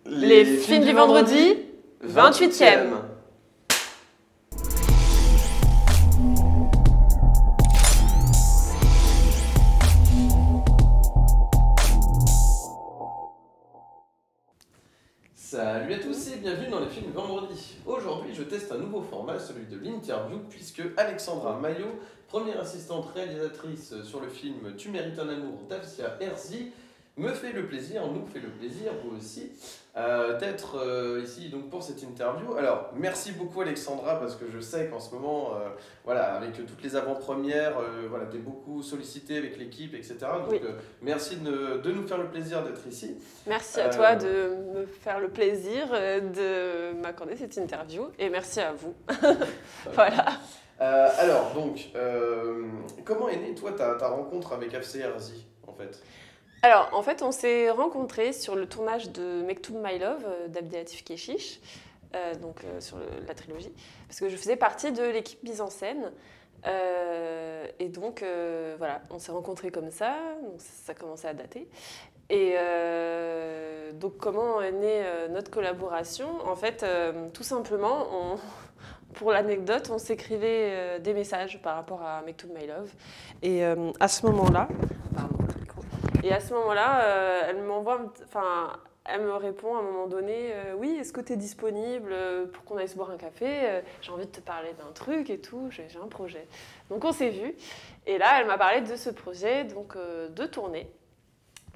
Les films du vendredi, 28e. Salut à tous et bienvenue dans les films du vendredi. Aujourd'hui, je teste un nouveau format, celui de l'interview, puisque Alexandra Maillot, première assistante réalisatrice sur le film Tu mérites un amour d'Afsia Herzi, nous fait le plaisir, vous aussi, d'être ici donc, pour cette interview. Alors, merci beaucoup Alexandra, parce que je sais qu'en ce moment, avec toutes les avant-premières, tu es beaucoup sollicitée avec l'équipe, etc. Donc, Oui. merci de nous faire le plaisir d'être ici. Merci à toi de me faire le plaisir de m'accorder cette interview et merci à vous. Voilà. Alors, comment est née, toi, ta rencontre avec Afsia Herzi, en fait? Alors, en fait, on s'est rencontrés sur le tournage de Mektoub My Love d'Abdelatif Kechiche, sur la trilogie, parce que je faisais partie de l'équipe mise en scène. Et donc, on s'est rencontrés comme ça, donc ça commençait à dater. Et donc, comment est née notre collaboration? En fait, tout simplement, pour l'anecdote, on s'écrivait des messages par rapport à Mektoub My Love. Et à ce moment-là, elle me répond à un moment donné, oui, est-ce que tu es disponible pour qu'on aille se boire un café? J'ai envie de te parler d'un truc et tout, j'ai un projet. Donc on s'est vus. Et là, elle m'a parlé de ce projet, donc de tourner,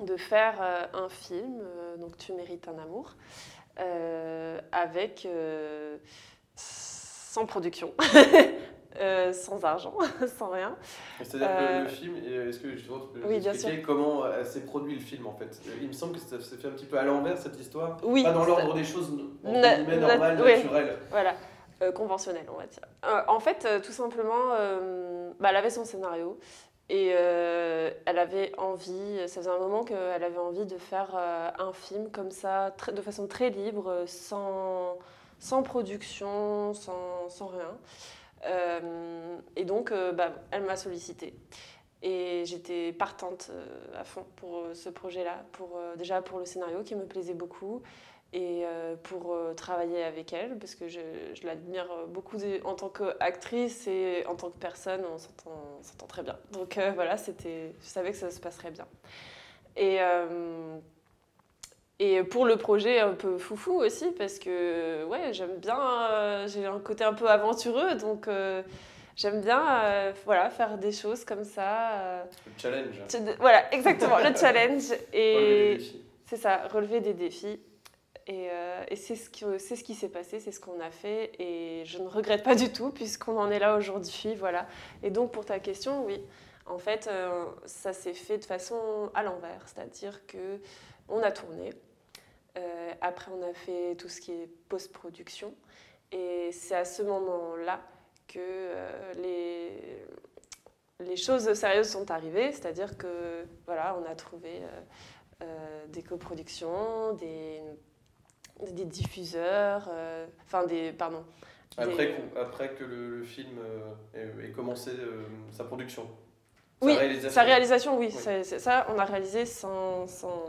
de faire un film, donc Tu mérites un amour, sans production. Sans argent, sans rien. C'est-à-dire que le film, est-ce que je peux expliquer comment s'est produit le film en fait? Il me semble que ça s'est fait un petit peu à l'envers cette histoire, oui, pas dans l'ordre des choses normales, naturelles. Voilà, conventionnelles on va dire. En fait, tout simplement, elle avait son scénario et elle avait envie, ça faisait un moment qu'elle avait envie de faire un film comme ça, de façon très libre, sans production, sans rien. Et donc, elle m'a sollicitée. Et j'étais partante à fond pour ce projet-là, déjà pour le scénario qui me plaisait beaucoup et pour travailler avec elle, parce que je l'admire beaucoup en tant qu'actrice et en tant que personne, on s'entend très bien. Donc voilà, je savais que ça se passerait bien. Et pour le projet un peu foufou aussi, parce que j'aime bien, j'ai un côté un peu aventureux, donc j'aime bien faire des choses comme ça. Le challenge. Voilà, exactement, le challenge. Et relever des défis. C'est ça, relever des défis. Et c'est ce qui s'est passé, c'est ce qu'on a fait. Et je ne regrette pas du tout, puisqu'on en est là aujourd'hui. Voilà. Et donc, pour ta question, oui, en fait, ça s'est fait de façon à l'envers. C'est-à-dire qu'on a tourné. Après, on a fait tout ce qui est post-production. Et c'est à ce moment-là que les choses sérieuses sont arrivées. C'est-à-dire que, on a trouvé des coproductions, des diffuseurs, Après que le film ait commencé sa production. Oui, sa réalisation, oui. Ça, on a réalisé sans...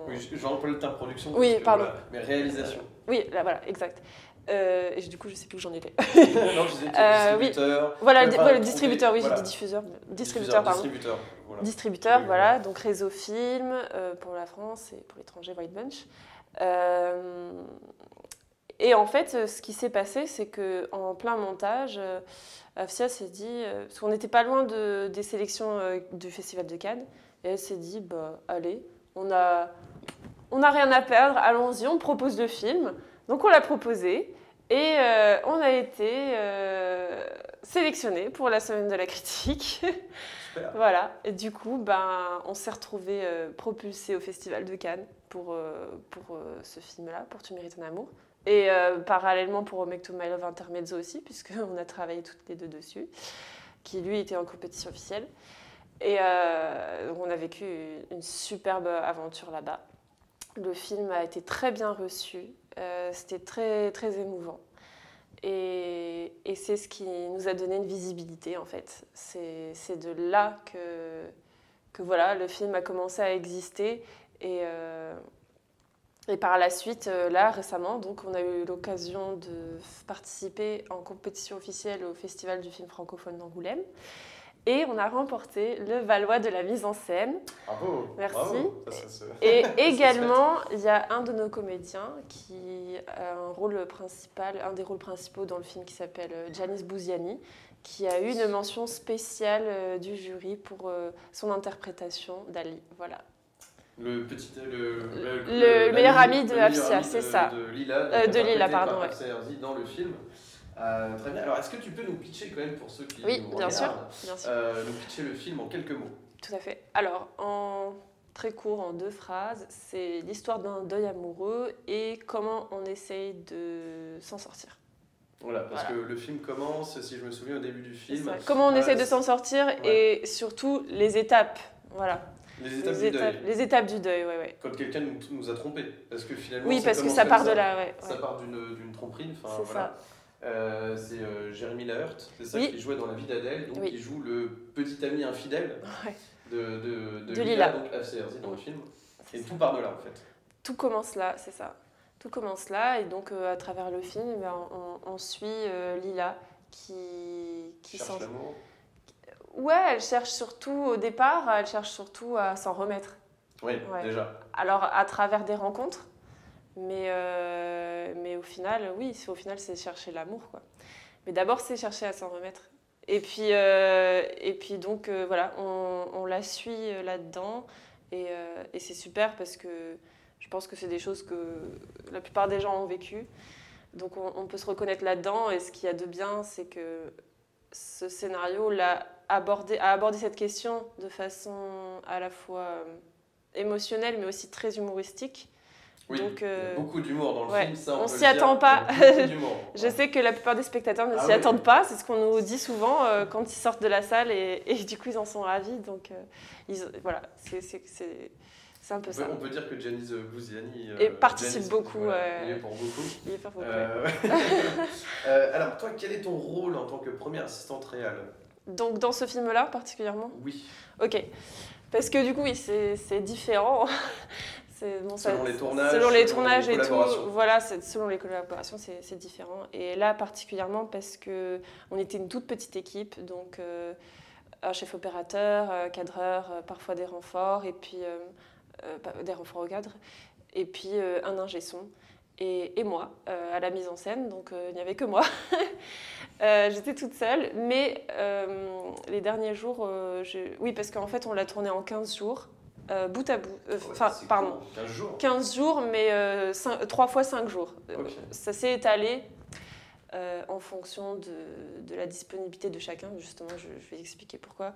Oui, j'emploie le terme production. Oui, pardon. Mais réalisation. Oui, là, voilà, exact. Et du coup, je sais plus où j'en étais. Non, je disais distributeur. Oui. Voilà, le distributeur, oui, j'ai dit diffuseur. Distributeur, pardon. Distributeur, voilà. Donc Réseau Film pour la France et pour l'étranger, White Bunch. Et en fait, ce qui s'est passé, c'est qu'en plein montage, Afsia s'est dit, parce qu'on n'était pas loin des sélections du Festival de Cannes, et elle s'est dit, allez, on a rien à perdre, allons-y, on propose le film. Donc on l'a proposé, et on a été sélectionnés pour la semaine de la critique. Super. Voilà, et du coup, on s'est retrouvés propulsés au Festival de Cannes pour ce film-là, pour Tu mérites un amour. Et parallèlement pour Mektoub My Love Intermezzo aussi, puisqu'on a travaillé toutes les deux dessus, qui lui était en compétition officielle. Et donc on a vécu une superbe aventure là-bas. Le film a été très bien reçu, c'était très, très émouvant. Et c'est ce qui nous a donné une visibilité en fait. C'est de là que le film a commencé à exister. Et Et par la suite, là, récemment, donc, on a eu l'occasion de participer en compétition officielle au Festival du film francophone d'Angoulême. Et on a remporté le Valois de la mise en scène. Bravo. Merci. Bravo. Et également, il y a un de nos comédiens qui a un des rôles principaux dans le film qui s'appelle Janis Bouziani, qui a eu une mention spéciale du jury pour son interprétation d'Ali. Voilà. Le meilleur ami de Afsia, c'est ça. De Lila. De Lila, pardon. Par Afsia Herzi dans le film. Très bien. Alors, est-ce que tu peux nous pitcher quand même pour ceux qui nous bien regardent, sûr. nous pitcher le film en quelques mots? Tout à fait. Alors, en très court, en 2 phrases, c'est l'histoire d'un deuil amoureux et comment on essaye de s'en sortir. Voilà, parce que le film commence, si je me souviens, au début du film. Comment on essaye de s'en sortir et surtout les étapes. Voilà. Les étapes du deuil. Les étapes du deuil, ouais. Quand quelqu'un nous a trompés. Parce que finalement, oui, parce que ça part de là, ouais. Ça part d'une tromperie. C'est ça. C'est Jérémy Lahert, c'est ça qui jouait dans La vie d'Adèle, donc il joue le petit ami infidèle de Lila, donc Afsia Herzi dans le film. Et tout part de là, en fait. Tout commence là, c'est ça. Tout commence là, et donc à travers le film, on suit Lila qui cherche l'amour. Ouais, elle cherche surtout, au départ, elle cherche surtout à s'en remettre. Oui, déjà. Alors, à travers des rencontres, mais au final, c'est chercher l'amour, quoi. Mais d'abord, c'est chercher à s'en remettre. Et puis donc, voilà, on la suit là-dedans, et c'est super parce que je pense que c'est des choses que la plupart des gens ont vécues. Donc, on peut se reconnaître là-dedans, et ce qu'il y a de bien, c'est que ce scénario a abordé cette question de façon à la fois émotionnelle mais aussi très humoristique. Oui, donc, il y a beaucoup d'humour dans le film, ça on s'y attend pas. Je sais que la plupart des spectateurs ne s'y attendent pas, c'est ce qu'on nous dit souvent quand ils sortent de la salle et du coup ils en sont ravis. Donc voilà, c'est un peu ça. On peut dire que Janis Bouziani participe beaucoup. Il est pour beaucoup. Il est pour beaucoup. Alors toi, quel est ton rôle en tant que première assistante réelle? Donc dans ce film-là particulièrement? Oui. Ok. Parce que du coup, oui, c'est différent. Selon les tournages, selon les tournages et tout. Voilà, selon les collaborations, c'est différent. Et là, particulièrement parce qu'on était une toute petite équipe, donc un chef opérateur, cadreur, parfois des renforts, et puis des renforts au cadre, et puis un ingé son. Et moi, à la mise en scène, donc il n'y avait que moi. J'étais toute seule, mais les derniers jours, oui, parce qu'en fait, on l'a tourné en 15 jours, bout à bout. Pardon, 15 jours 15 jours, mais 3 fois 5 jours. Okay. Ça s'est étalé en fonction de la disponibilité de chacun, justement, je vais expliquer pourquoi.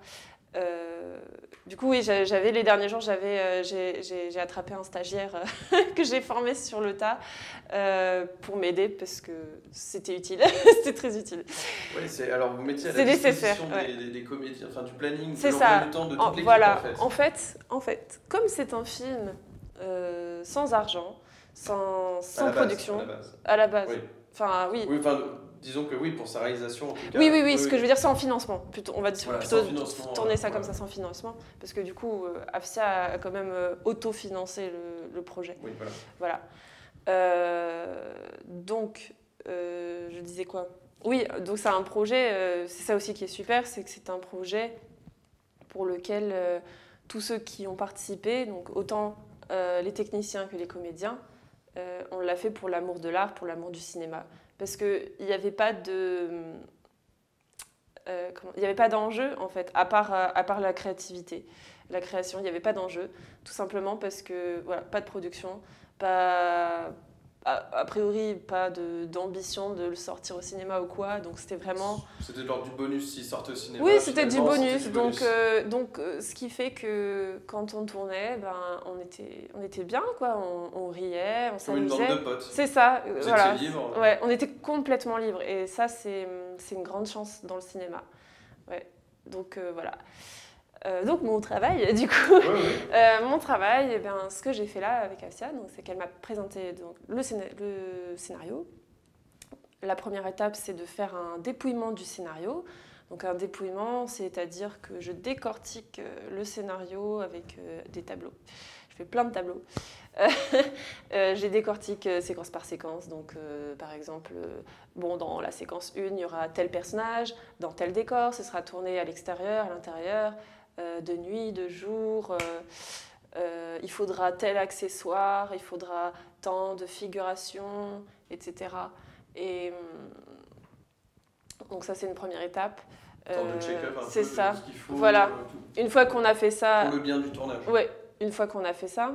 Du coup, oui, j'avais les derniers jours, j'ai attrapé un stagiaire que j'ai formé sur le tas pour m'aider parce que c'était utile, c'était très utile. Oui, alors vous mettiez à la disposition des comédiens, enfin du planning, de l'emploi du temps de toute l'équipe voilà. en fait. En fait, comme c'est un film sans argent, sans production, à la base. Oui. Enfin, oui. Oui, enfin, disons que oui, pour sa réalisation en tout cas. Oui, ce que je veux dire, c'est en financement. On va plutôt tourner ça comme ça, sans financement. Parce que du coup, Afsia a quand même autofinancé le projet. Oui, voilà. Donc, je disais quoi? Oui, donc c'est un projet, c'est ça aussi qui est super, c'est que c'est un projet pour lequel tous ceux qui ont participé, donc autant les techniciens que les comédiens, on l'a fait pour l'amour de l'art, pour l'amour du cinéma. Parce qu'il n'y avait pas d'enjeu, en fait, à part la créativité, la création. Il n'y avait pas d'enjeu, tout simplement parce que, voilà, pas de production, a priori, pas d'ambition de le sortir au cinéma ou quoi. Donc, c'était vraiment... C'était de l'ordre du bonus s'il sortait au cinéma. Oui, c'était du bonus. Donc, ce qui fait que quand on tournait, on était bien, quoi. On riait, on s'amusait. Comme une bande de potes. C'est ça. Vous étiez libre. Ouais, on était complètement libre. Et ça, c'est une grande chance dans le cinéma. Ouais. Donc, voilà. Donc mon travail, du coup, mon travail, ce que j'ai fait là avec Afsia, c'est qu'elle m'a présenté le scénario. La première étape, c'est de faire un dépouillement du scénario. Donc un dépouillement, c'est-à-dire que je décortique le scénario avec des tableaux. Je fais plein de tableaux. J'ai décortique séquence par séquence. Donc, par exemple, dans la séquence 1, il y aura tel personnage, dans tel décor, ce sera tourné à l'extérieur, à l'intérieur, de nuit, de jour. Il faudra tel accessoire, il faudra tant de figuration, etc. Et donc ça, c'est une première étape. De check-up un peu c'est ça. Ce qu'il faut. Voilà. Une fois qu'on a fait ça... Pour le bien du tournage. Ouais. Une fois qu'on a fait ça,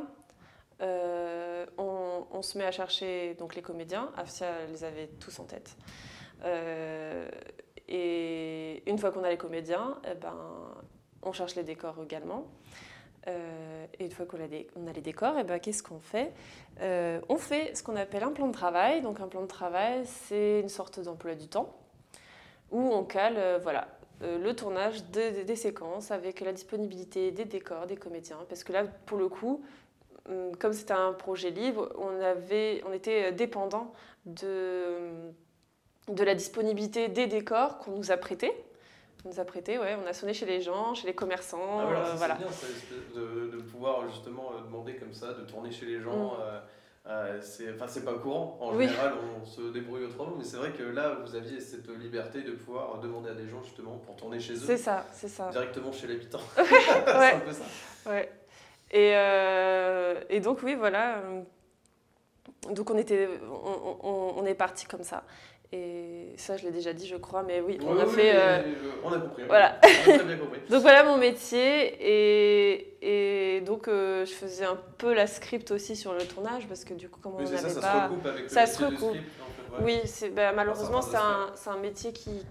on se met à chercher donc, les comédiens. Afsia les avait tous en tête. Et une fois qu'on a les comédiens, on cherche les décors également. Et une fois qu'on a les décors, qu'est-ce qu'on fait? On fait ce qu'on appelle un plan de travail. Donc un plan de travail, c'est une sorte d'emploi du temps où on cale le tournage des séquences avec la disponibilité des décors, des comédiens. Parce que là, pour le coup, comme c'était un projet libre, on était dépendant de la disponibilité des décors qu'on nous a prêtés. On a sonné chez les gens, chez les commerçants. C'est bien ça, de pouvoir justement demander comme ça, de tourner chez les gens. C'est pas courant. En général, on se débrouille autrement, mais c'est vrai que là, vous aviez cette liberté de pouvoir demander à des gens justement pour tourner chez eux. C'est ça. Directement chez l'habitant. C'est un peu ça. Ouais. Et donc, oui, voilà. Donc, on est parti comme ça. Et ça, je l'ai déjà dit, je crois, mais oui, on a fait... on a compris. Voilà. On a très bien compris. Donc voilà mon métier. Et donc, je faisais un peu la script aussi sur le tournage, parce que du coup, comme on n'avait pas... Ça se recoupe avec ça le se recoupe. script, en fait, ouais. Oui, malheureusement, c'est un métier qui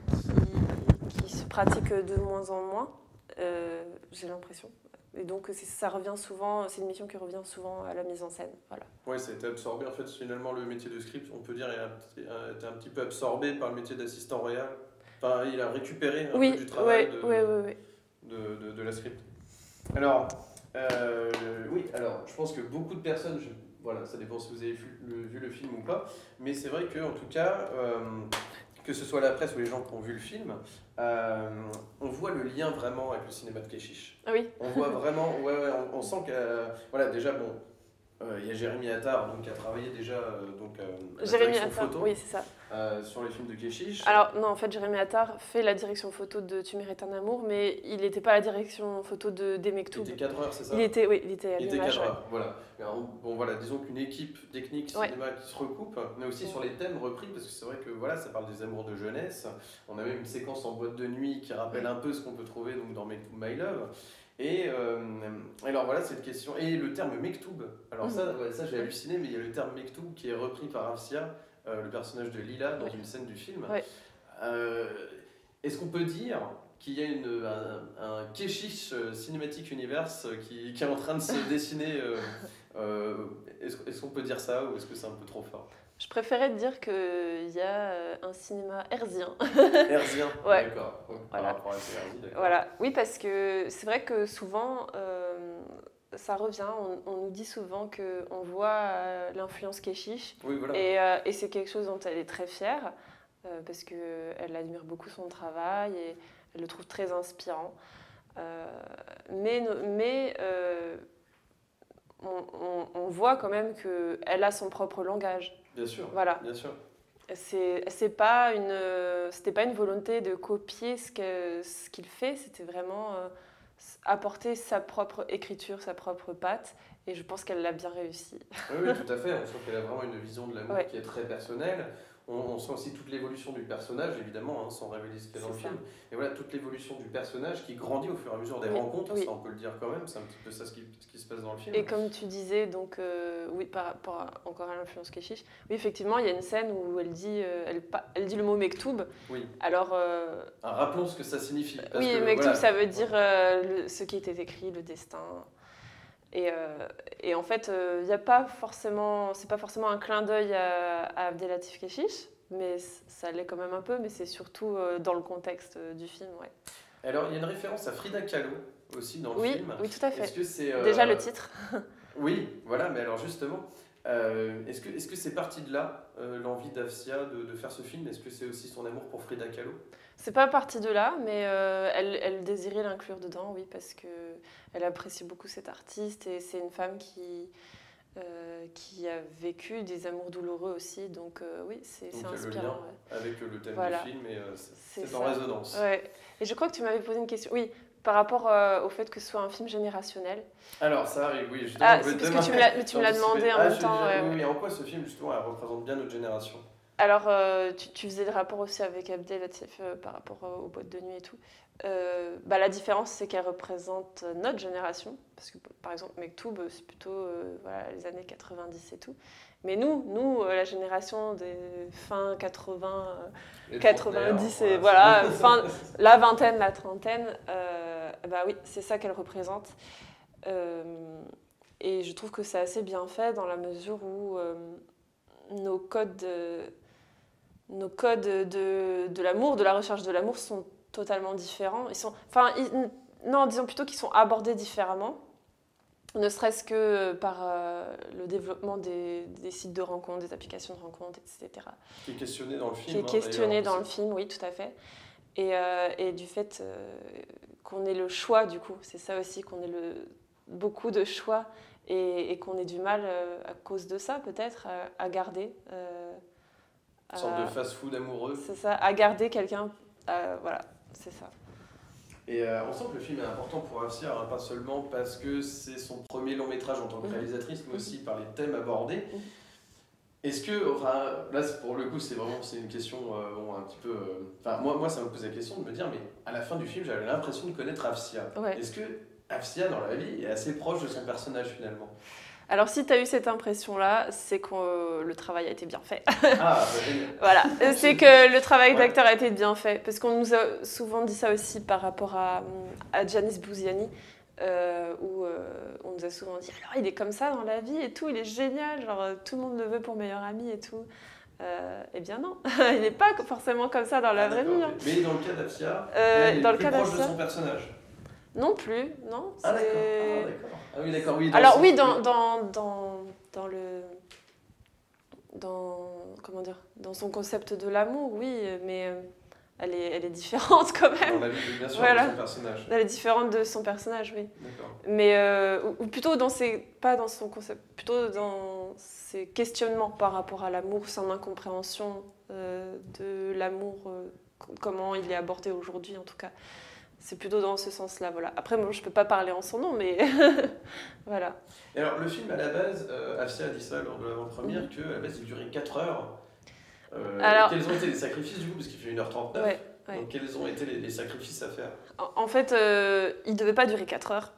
se pratique de moins en moins, j'ai l'impression. Et donc ça revient souvent, c'est une mission qui revient souvent à la mise en scène. Voilà. Oui, ça a été absorbé. En fait, finalement, le métier de script, on peut dire, a été un petit peu absorbé par le métier d'assistant réel. Enfin, il a récupéré un peu du travail de la script. Alors, je pense que beaucoup de personnes, ça dépend si vous avez vu le film ou pas, mais c'est vrai qu'en tout cas, que ce soit la presse ou les gens qui ont vu le film, on voit le lien vraiment avec le cinéma de Kechiche. Ah oui. On voit vraiment, on sent que, déjà, il y a Jérémy Attard qui a travaillé déjà à la direction photo, oui, c'est ça. sur les films de Kechiche. Alors non, en fait, Jérémy Attard fait la direction photo de Tu mérites un amour, mais il n'était pas à la direction photo des Mektoub. Il était cadreur, c'est ça? Il était à l'image. Cadreur, voilà. Alors, disons qu'une équipe technique cinéma qui se recoupe, mais aussi sur les thèmes repris, parce que c'est vrai que ça parle des amours de jeunesse. On a même une séquence en boîte de nuit qui rappelle un peu ce qu'on peut trouver dans Mektoub My Love. Et alors voilà, cette question. Et le terme Mektoub, alors ça j'ai halluciné, mais il y a le terme Mektoub qui est repris par Afsia, le personnage de Lila, dans une scène du film. Ouais. Est-ce qu'on peut dire qu'il y a un Kechiche Cinematic Universe qui est en train de se dessiner est-ce qu'on peut dire ça, ou est-ce que c'est un peu trop fort? Je préférais dire qu'il y a un cinéma herzien. Herzien, ouais. D'accord. Voilà. Par rapport à ces Herzi, d'accord. Voilà. Oui, parce que c'est vrai que souvent, ça revient. On nous dit souvent qu'on voit l'influence Kechiche. Oui, voilà. Et c'est quelque chose dont elle est très fière, parce qu'elle admire beaucoup son travail et elle le trouve très inspirant. On voit quand même qu'elle a son propre langage. Bien sûr. Voilà. Bien sûr. C'était pas une volonté de copier ce qu'il fait, c'était vraiment apporter sa propre écriture, sa propre patte, et je pense qu'elle l'a bien réussi. Oui, tout à fait. On sent qu'elle a vraiment une vision de l'amour qui est très personnelle. On sent aussi toute l'évolution du personnage, évidemment, sans révéler ce qu'il y a dans le film. Et voilà, toute l'évolution du personnage qui grandit au fur et à mesure des rencontres, ça on peut le dire quand même, c'est un petit peu ça ce qui se passe dans le film. Et comme tu disais, donc, par rapport encore à l'influence Kechiche, oui, effectivement, il y a une scène où elle dit le mot Mektoub. Oui. Alors, rappelons ce que ça signifie. Mektoub, ça veut dire ce qui était écrit, le destin. Et en fait, c'est pas forcément un clin d'œil à Abdelatif Kechiche, mais ça l'est quand même un peu, mais c'est surtout dans le contexte du film. Ouais. Alors, il y a une référence à Frida Kahlo aussi dans le film. Oui, tout à fait. Est-ce que c'est, déjà le titre. Oui, voilà, mais alors justement, Est-ce que c'est parti de là, l'envie d'Afsia de faire ce film? Est-ce que c'est aussi son amour pour Frida Kahlo? C'est pas parti de là, mais elle désirait l'inclure dedans, oui, parce qu'elle apprécie beaucoup cet artiste et c'est une femme qui a vécu des amours douloureux aussi, donc oui, c'est Donc il y a le inspirant. lien Ouais. avec le thème Voilà. du film et c'est C'est en ça. résonance. Ouais. Et je crois que tu m'avais posé une question, oui, par rapport au fait que ce soit un film générationnel. Alors ça arrive, oui, justement, Ah, je vais c'est te parce que demander tu me l'as demandé en Ah, même temps. Ouais, oui, ouais. oui, en quoi ce film, justement, elle représente bien notre génération? Alors, tu faisais le rapport aussi avec Abdel Latif par rapport aux boîtes de nuit et tout. La différence, c'est qu'elle représente notre génération. Parce que, par exemple, Mektoub, c'est plutôt voilà, les années 90 et tout. Mais nous la génération des fin 80, Les 90, trentenaires, et voilà, la vingtaine, la trentaine, oui, c'est ça qu'elle représente. Et je trouve que c'est assez bien fait dans la mesure où nos codes de l'amour, de la recherche de l'amour sont totalement différents. Non, disons plutôt qu'ils sont abordés différemment, ne serait-ce que par le développement des sites de rencontres, des applications de rencontres, etc. Qui est questionné dans le film. Qui est questionné dans le film, oui, tout à fait. Et du fait qu'on ait le choix, du coup, c'est ça aussi, qu'on ait beaucoup de choix et qu'on ait du mal, à cause de ça, peut-être, à garder. Une sorte de fast-food amoureux. C'est ça, à garder quelqu'un, voilà, c'est ça. Et on sent que le film est important pour Afsia, hein, pas seulement parce que c'est son premier long métrage en tant que réalisatrice, mais aussi par les thèmes abordés. Est-ce que, enfin, là pour le coup c'est une question un petit peu... moi ça me pose la question de me dire, mais à la fin du film j'avais l'impression de connaître Afsia. Ouais. Est-ce que Afsia dans la vie est assez proche de son personnage finalement? Alors, si tu as eu cette impression-là, c'est que le travail a été bien fait. Ah, voilà, c'est que le travail d'acteur a été bien fait. Parce qu'on nous a souvent dit ça aussi par rapport à Janis Bouziani, où on nous a souvent dit alors il est comme ça dans la vie et tout, il est génial, genre tout le monde le veut pour meilleur ami et tout. Eh bien non, il n'est pas forcément comme ça dans la vraie vie. Hein. Mais dans le cas d'Afsia, il est plus proche de son personnage. Non plus, non. Ah d'accord. Ah oui, d'accord, oui. Alors oui, comment dire, dans son concept de l'amour, oui, mais elle est différente quand même. Dans la vie, bien sûr, voilà. de son personnage. Elle est différente de son personnage, oui. D'accord. Mais ou plutôt pas dans son concept, plutôt dans ses questionnements par rapport à l'amour, son incompréhension de l'amour, comment il est abordé aujourd'hui en tout cas. C'est plutôt dans ce sens-là, voilà. Après, moi, je peux pas parler en son nom, mais voilà. Et alors, le film, à la base, Afsia a dit ça lors de l'avant-première, qu'à la base, il durait 4 heures. Alors, quels ont été les sacrifices, du coup, parce qu'il fait 1h39 ouais. Donc, quels ont été les sacrifices à faire? En fait, il devait pas durer 4 heures.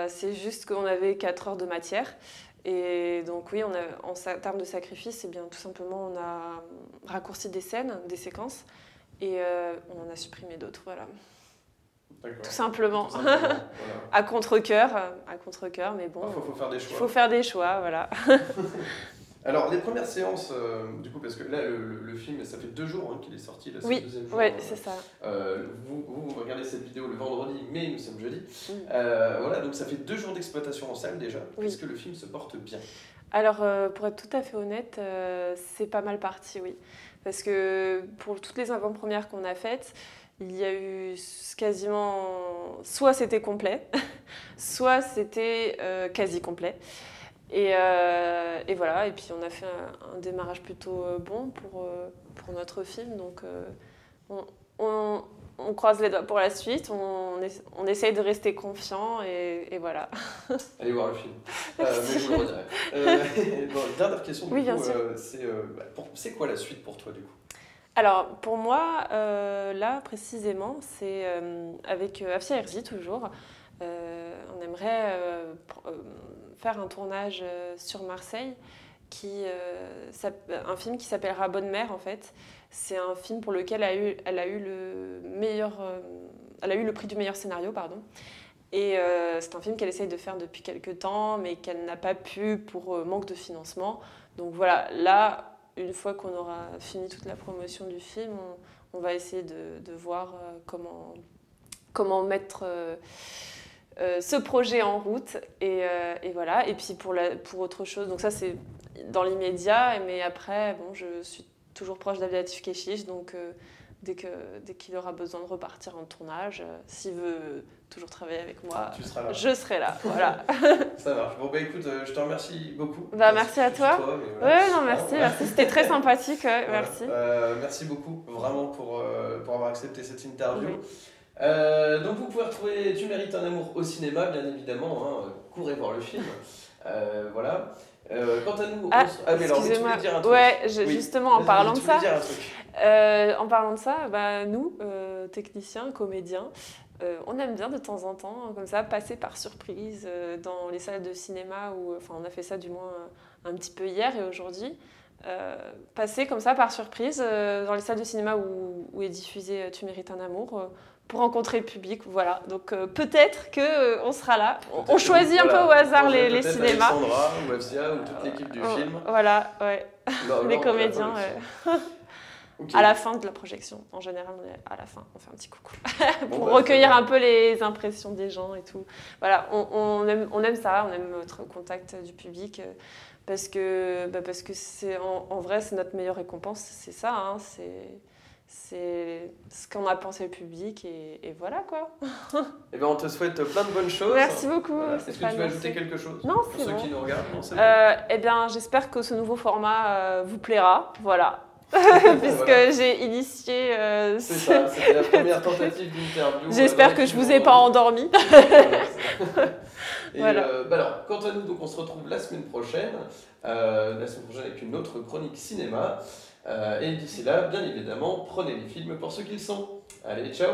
C'est juste qu'on avait 4 heures de matière. Et donc, oui, en termes de sacrifice, eh bien, tout simplement, on a raccourci des scènes, des séquences. Et on en a supprimé d'autres, voilà. Tout simplement. Voilà. à contre-cœur, mais bon. Il faut faire des choix. Il faut faire des choix, voilà. Alors, les premières séances, du coup, parce que là, le film, ça fait 2 jours qu'il est sorti, là, c'est le deuxième jour. Oui, c'est ça. Vous regardez cette vidéo le vendredi, mais nous sommes jeudi. Voilà, donc ça fait 2 jours d'exploitation en salle déjà. Est-ce que le film se porte bien? Alors, pour être tout à fait honnête, c'est pas mal parti, oui. Parce que pour toutes les avant-premières qu'on a faites, il y a eu quasiment... Soit c'était complet, soit c'était quasi complet. Et voilà, et puis on a fait un démarrage plutôt bon pour notre film. Donc on croise les doigts pour la suite, on essaye de rester confiant et voilà. Allez voir le film. Mais je vous le redirai. Dernière question, oui, bien sûr. C'est quoi la suite pour toi du coup? Alors pour moi, là précisément, c'est avec Afsia Herzi toujours. On aimerait faire un tournage sur Marseille, un film qui s'appellera Bonne Mère en fait. C'est un film pour lequel elle a eu le prix du meilleur scénario, pardon. Et c'est un film qu'elle essaye de faire depuis quelques temps, mais qu'elle n'a pas pu pour manque de financement. Donc voilà, là, une fois qu'on aura fini toute la promotion du film, on va essayer de voir comment mettre ce projet en route. Et voilà. Et puis pour autre chose, donc ça c'est dans l'immédiat, mais après, bon, je suis toujours proche d'Abdelatif Kechiche, donc dès qu'il aura besoin de repartir en tournage, s'il veut toujours travailler avec moi, je serai là. Voilà. Ça marche. Bon, bah écoute, je te remercie beaucoup. Merci à toi. Voilà. Ouais, non, merci. C'était très sympathique, voilà. merci. Merci beaucoup, vraiment, pour avoir accepté cette interview. Oui. Donc, vous pouvez retrouver Tu mérites un amour au cinéma, bien évidemment. Hein, courez voir le film. Voilà. Quant à nous, mais alors, tu voulais dire un truc. Ouais, justement, en parlant de ça. En parlant de ça, nous, techniciens, comédiens, on aime bien de temps en temps, comme ça, passer par surprise dans les salles de cinéma, on a fait ça du moins un petit peu hier et aujourd'hui, passer comme ça par surprise dans les salles de cinéma où est diffusé Tu mérites un amour, pour rencontrer le public, voilà. Donc peut-être qu'on sera là. On choisit un peu au hasard les cinémas. Alexandra, ou Afsia, ou toute l'équipe du film. Voilà, ouais. Les comédiens. Okay. À la fin de la projection, en général, à la fin, on fait un petit coucou pour recueillir un peu les impressions des gens et tout. Voilà, on aime ça, on aime être au contact du public parce que c'est en vrai c'est notre meilleure récompense, c'est ça, hein, c'est ce qu'on a pensé le public et voilà quoi. Et ben on te souhaite plein de bonnes choses. Merci beaucoup. Est-ce que tu veux ajouter quelque chose pour ceux qui nous regardent? Eh bien, j'espère que ce nouveau format vous plaira. Voilà. Puisque j'ai initié. C'est ça, c'était la première tentative d'interview. J'espère que je vous ai pas endormi. Voilà. Alors, quant à nous, donc, on se retrouve la semaine prochaine avec une autre chronique cinéma. Et d'ici là, bien évidemment, prenez les films pour ce qu'ils sont. Allez, ciao!